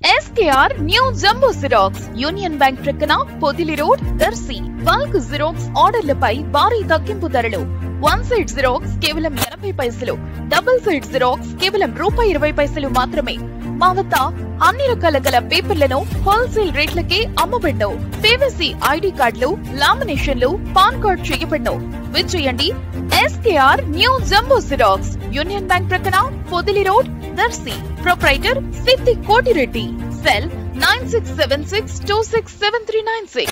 SKR new jumbo xerox union bank ప్రక్కన Podili road Darsi bulk xerox ఆర్డర్లపై భారీ తగ్గింపు ధరలు. వన్ సైడ్ జిరాక్స్ కేవలం 80 పైసలు, డబుల్ సైడ్ జిరాక్స్ కేవలం ₹20 మాత్రమే. మా వద్ద అన్ని రకాల గల పేపర్లను హోల్సేల్ రేట్లకే అమ్మబడ్ను. PVC ID కార్డులు, లామినేషన్లు, పాన్ కార్డ్ చేయబడ్ను. విచ్చేయండి SKR new jumbo xerox union bank ప్రక్కన పొదిలి రోడ్ దర్శి. ప్రొప్రైటర్ సిద్ధి కోటిరెడ్డి. సెల్ 9676267396.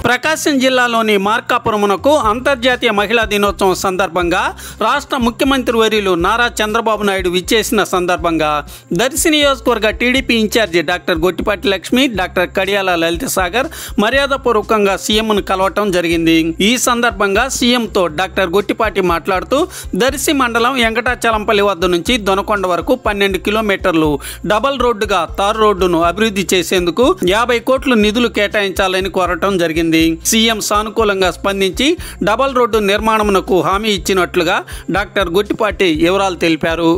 ప్రకాశం జిల్లాలోని మార్కాపురమునకు అంతర్జాతీయ మహిళా దినోత్సవం సందర్భంగా రాష్ట్ర ముఖ్యమంత్రి వర్యులు నారా చంద్రబాబు నాయుడు విచ్చేసిన సందర్భంగా దర్శి నియోజకవర్గ TDP incharge doctor Gottipati Lakshmi, doctor Kadiyala Lalitha Sagar మర్యాదపూర్వకంగా సీఎంను కలవటం జరిగింది. ఈ సందర్భంగా సీఎంతో డాక్టర్ గొట్టిపాటి మాట్లాడుతూ దర్శి మండలం వెంకటాచలంపల్లి వద్ద నుంచి దొనకొండ వరకు 12 కిలోమీటర్లు డబల్ రోడ్డుగా తారు రోడ్డును అభివృద్ధి చేసేందుకు 50 కోట్లు నిధులు కేటాయించాలని కోరటం జరిగింది. సీఎం సానుకూలంగా స్పందించి డబల్ రోడ్డు నిర్మాణమునకు హామీ ఇచ్చినట్లుగా డాక్టర్ గొట్టిపాటి వివరాలు తెలిపారు.